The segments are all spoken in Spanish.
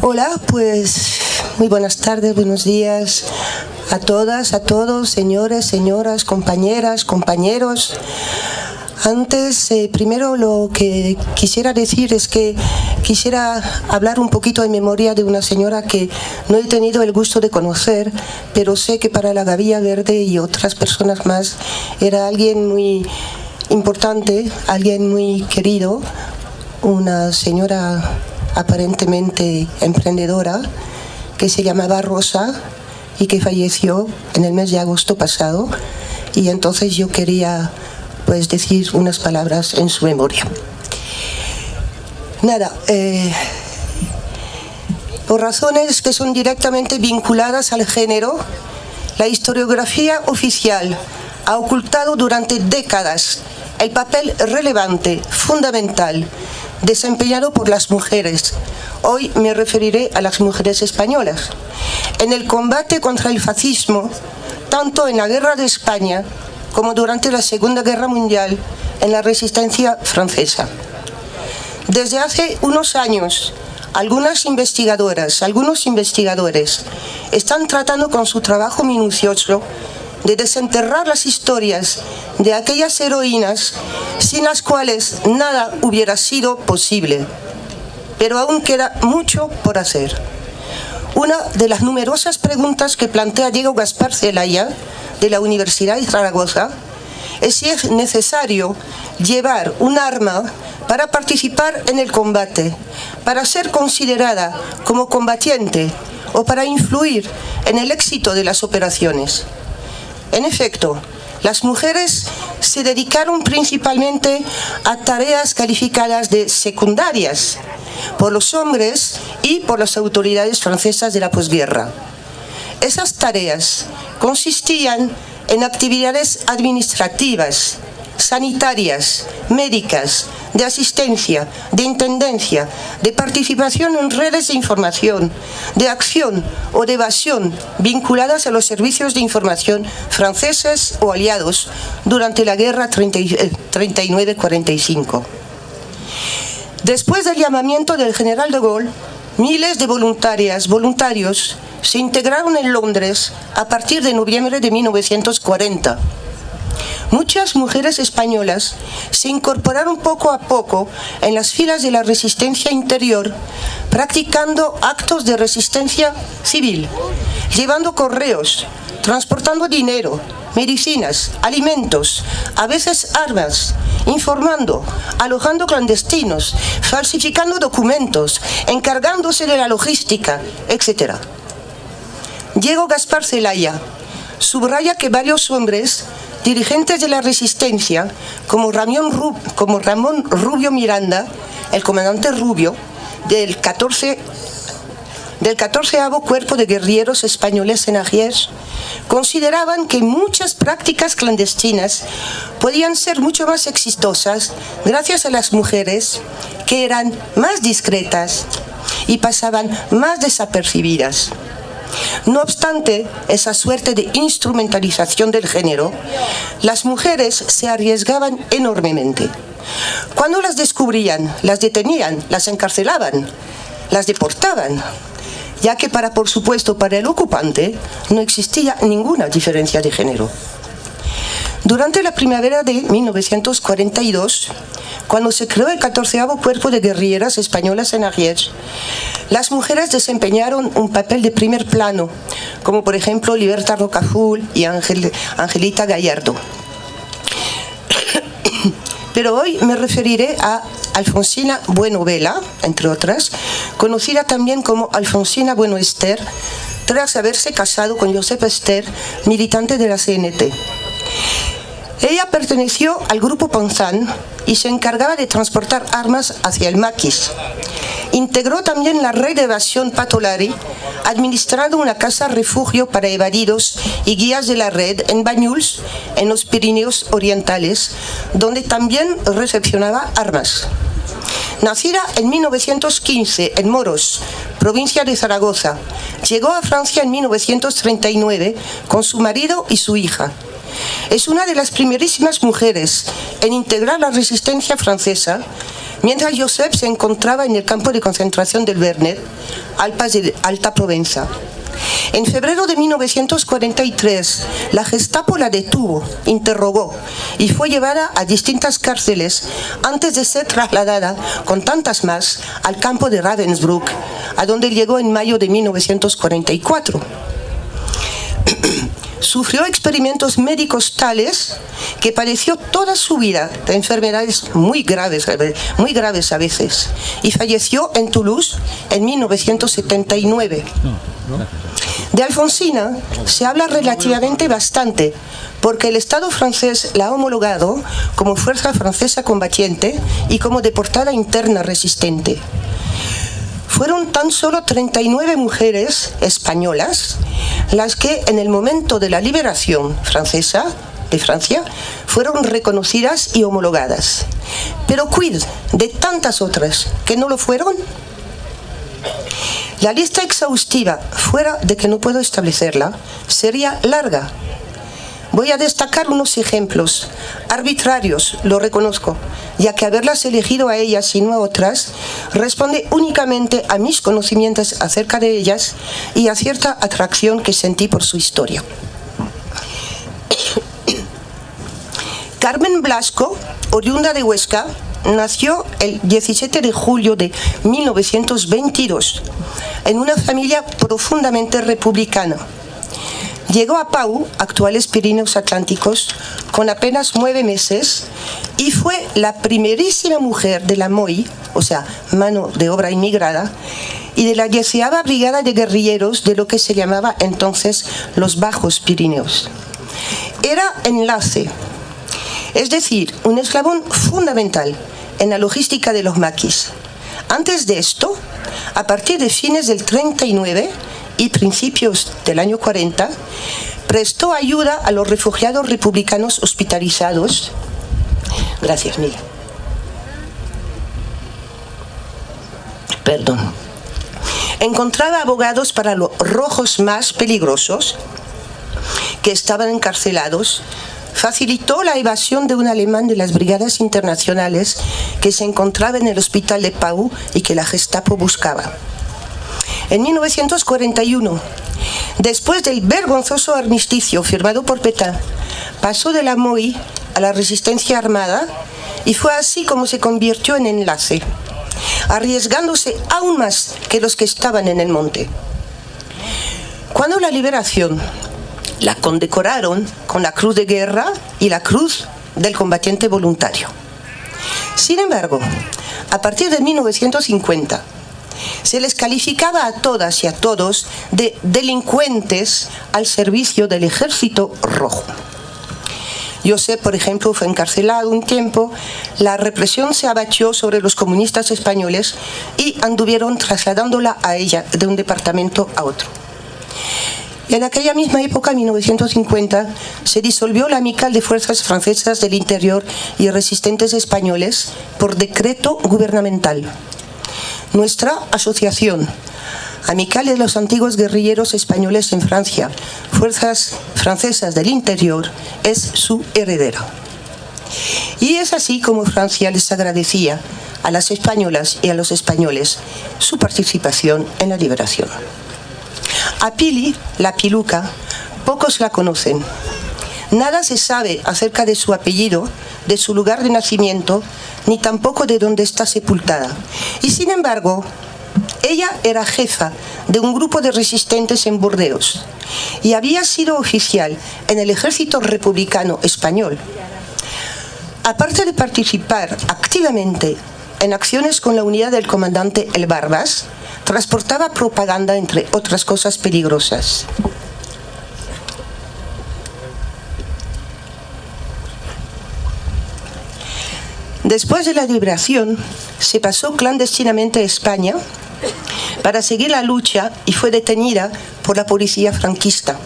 Hola, pues muy buenas tardes, buenos días a todas, a todos, señores, señoras, compañeras, compañeros. Antes, primero lo que quisiera decir es que quisiera hablar un poquito en memoria de una señora que no he tenido el gusto de conocer, pero sé que para la Gavilla Verde y otras personas más era alguien muy importante, alguien muy querido, una señora aparentemente emprendedora que se llamaba Rosa y que falleció en el mes de agosto pasado, y entonces yo quería pues decir unas palabras en su memoria. Nada, por razones que son directamente vinculadas al género, la historiografía oficial ha ocultado durante décadas el papel relevante, fundamental, desempeñado por las mujeres. Hoy me referiré a las mujeres españolas en el combate contra el fascismo, tanto en la Guerra de España como durante la Segunda Guerra Mundial en la resistencia francesa. Desde hace unos años, algunas investigadoras, algunos investigadores están tratando con su trabajo minucioso de desenterrar las historias de aquellas heroínas sin las cuales nada hubiera sido posible. Pero aún queda mucho por hacer. Una de las numerosas preguntas que plantea Diego Gaspar Celaya, de la Universidad de Zaragoza, es si es necesario llevar un arma para participar en el combate, para ser considerada como combatiente o para influir en el éxito de las operaciones. En efecto, las mujeres se dedicaron principalmente a tareas calificadas de secundarias por los hombres y por las autoridades francesas de la posguerra. Esas tareas consistían en actividades administrativas, sanitarias, médicas, de asistencia, de intendencia, de participación en redes de información, de acción o de evasión vinculadas a los servicios de información franceses o aliados durante la guerra 39-45. Después del llamamiento del general de Gaulle, miles de voluntarios se integraron en Londres a partir de noviembre de 1940. Muchas mujeres españolas se incorporaron poco a poco en las filas de la resistencia interior, practicando actos de resistencia civil, llevando correos, transportando dinero, medicinas, alimentos, a veces armas, informando, alojando clandestinos, falsificando documentos, encargándose de la logística, etc. Diego Gaspar Celaya subraya que varios hombres, dirigentes de la resistencia, como Ramón Rubio Miranda, el comandante Rubio, del 14º Cuerpo de Guerrilleros Españoles en Argés, consideraban que muchas prácticas clandestinas podían ser mucho más exitosas gracias a las mujeres, que eran más discretas y pasaban más desapercibidas. No obstante esa suerte de instrumentalización del género, las mujeres se arriesgaban enormemente. Cuando las descubrían, las detenían, las encarcelaban, las deportaban, ya que por supuesto, para el ocupante no existía ninguna diferencia de género. Durante la primavera de 1942, cuando se creó el 14º Cuerpo de Guerrilleras Españolas en Argés, las mujeres desempeñaron un papel de primer plano, como por ejemplo Libertad Rocaful y Angelita Gallardo. Pero hoy me referiré a Alfonsina Bueno Vela, entre otras, conocida también como Alfonsina Bueno Ester, tras haberse casado con Josep Ester, militante de la CNT. Ella perteneció al grupo Ponzán y se encargaba de transportar armas hacia el Maquis. Integró también la red de evasión Patolari, administrando una casa refugio para evadidos y guías de la red en Banyuls, en los Pirineos Orientales, donde también recepcionaba armas. Nacida en 1915 en Moros, provincia de Zaragoza, llegó a Francia en 1939 con su marido y su hija. Es una de las primerísimas mujeres en integrar la resistencia francesa, mientras Josep se encontraba en el campo de concentración del Vernet, Alpes de Alta Provenza. En febrero de 1943, la Gestapo la detuvo, interrogó y fue llevada a distintas cárceles antes de ser trasladada, con tantas más, al campo de Ravensbrück, a donde llegó en mayo de 1944. Sufrió experimentos médicos tales que padeció toda su vida de enfermedades muy graves a veces, y falleció en Toulouse en 1979. De Alfonsina se habla relativamente bastante, porque el Estado francés la ha homologado como fuerza francesa combatiente y como deportada interna resistente. Fueron tan solo 39 mujeres españolas las que en el momento de la liberación francesa de Francia fueron reconocidas y homologadas. Pero quid de tantas otras que no lo fueron. La lista exhaustiva, fuera de que no puedo establecerla, sería larga. Voy a destacar unos ejemplos, arbitrarios, lo reconozco, ya que haberlas elegido a ellas y no a otras responde únicamente a mis conocimientos acerca de ellas y a cierta atracción que sentí por su historia. Carmen Blasco, oriunda de Huesca, nació el 17 de julio de 1922 en una familia profundamente republicana. Llegó a Pau, actuales Pirineos Atlánticos, con apenas 9 meses y fue la primerísima mujer de la MOI, o sea, mano de obra inmigrada, y de la 10ª Brigada de Guerrilleros de lo que se llamaba entonces los Bajos Pirineos. Era enlace, es decir, un eslabón fundamental en la logística de los maquis. Antes de esto, a partir de fines del 39 y principios del año 40, prestó ayuda a los refugiados republicanos hospitalizados. Gracias, Miguel. Perdón. Encontraba abogados para los rojos más peligrosos que estaban encarcelados. Facilitó la evasión de un alemán de las brigadas internacionales que se encontraba en el hospital de Pau y que la Gestapo buscaba. En 1941, después del vergonzoso armisticio firmado por Pétain, pasó de la MOI a la resistencia armada y fue así como se convirtió en enlace, arriesgándose aún más que los que estaban en el monte. Cuando la liberación la condecoraron con la Cruz de Guerra y la Cruz del Combatiente Voluntario. Sin embargo, a partir de 1950, se les calificaba a todas y a todos de delincuentes al servicio del Ejército Rojo. Josep, por ejemplo, fue encarcelado un tiempo, la represión se abatió sobre los comunistas españoles y anduvieron trasladándola a ella de un departamento a otro. En aquella misma época, en 1950, se disolvió la Amical de Fuerzas Francesas del Interior y Resistentes Españoles por decreto gubernamental. Nuestra asociación, Amical de los Antiguos Guerrilleros Españoles en Francia, Fuerzas Francesas del Interior, es su heredera. Y es así como Francia les agradecía a las españolas y a los españoles su participación en la liberación. A Pili, la Piluca, pocos la conocen. Nada se sabe acerca de su apellido, de su lugar de nacimiento, ni tampoco de dónde está sepultada. Y sin embargo, ella era jefa de un grupo de resistentes en Burdeos y había sido oficial en el Ejército Republicano Español. Aparte de participar activamente en acciones con la unidad del comandante El Barbas, transportaba propaganda, entre otras cosas peligrosas. Después de la liberación, se pasó clandestinamente a España para seguir la lucha y fue detenida por la policía franquista.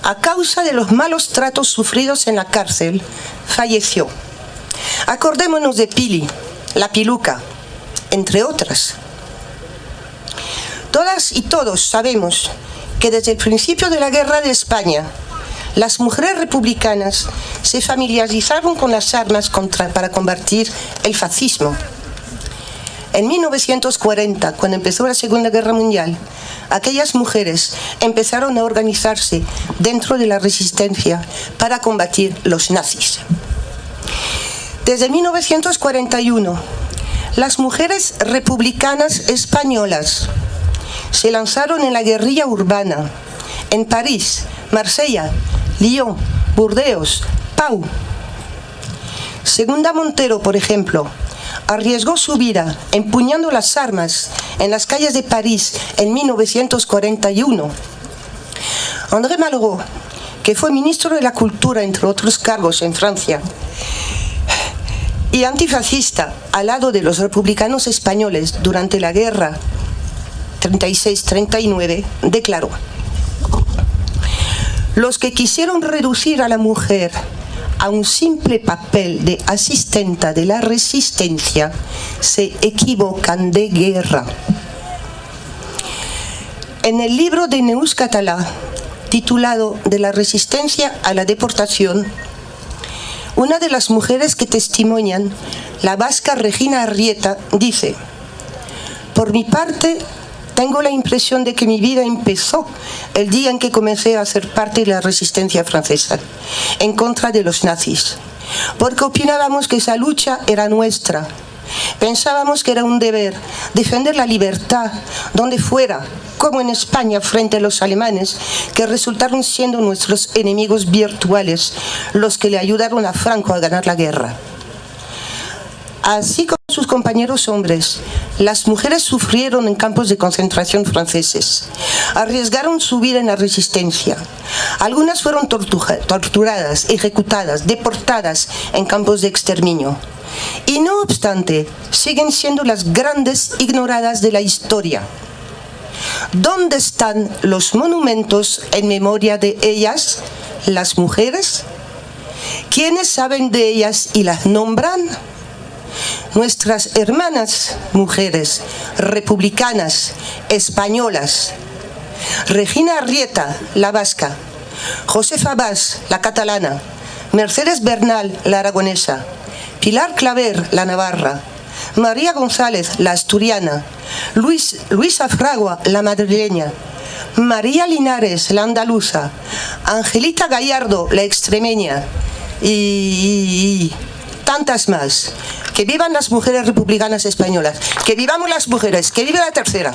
A causa de los malos tratos sufridos en la cárcel, falleció. Acordémonos de Pili, la Piluca, entre otras. Todas y todos sabemos que desde el principio de la Guerra de España, las mujeres republicanas se familiarizaron con las armas para combatir el fascismo. En 1940, cuando empezó la Segunda Guerra Mundial, aquellas mujeres empezaron a organizarse dentro de la resistencia para combatir los nazis. Desde 1941, las mujeres republicanas españolas se lanzaron en la guerrilla urbana en París, Marsella, Lyon, Burdeos, Pau. Segunda Montero, por ejemplo, arriesgó su vida empuñando las armas en las calles de París en 1941. André Malraux, que fue ministro de la Cultura, entre otros cargos, en Francia, y antifascista al lado de los republicanos españoles durante la guerra 36-39, declaró: los que quisieron reducir a la mujer a un simple papel de asistenta de la resistencia se equivocan de guerra. En el libro de Neus Català, titulado De la resistencia a la deportación, una de las mujeres que testimonian, la vasca Regina Arrieta, dice: por mi parte, tengo la impresión de que mi vida empezó el día en que comencé a ser parte de la resistencia francesa en contra de los nazis, porque opinábamos que esa lucha era nuestra. Pensábamos que era un deber defender la libertad donde fuera, como en España frente a los alemanes, que resultaron siendo nuestros enemigos virtuales, los que le ayudaron a Franco a ganar la guerra. Así como sus compañeros hombres, las mujeres sufrieron en campos de concentración franceses, arriesgaron su vida en la resistencia. Algunas fueron torturadas, ejecutadas, deportadas en campos de exterminio. Y no obstante, siguen siendo las grandes ignoradas de la historia. ¿Dónde están los monumentos en memoria de ellas, las mujeres? ¿Quiénes saben de ellas y las nombran? Nuestras hermanas mujeres republicanas, españolas, Regina Arrieta, la vasca, Josefa Bas, la catalana, Mercedes Bernal, la aragonesa, Pilar Claver, la navarra, María González, la asturiana, Luisa Fragua, la madrileña, María Linares, la andaluza, Angelita Gallardo, la extremeña y tantas más. Que vivan las mujeres republicanas españolas, que vivamos las mujeres, que viva la tercera.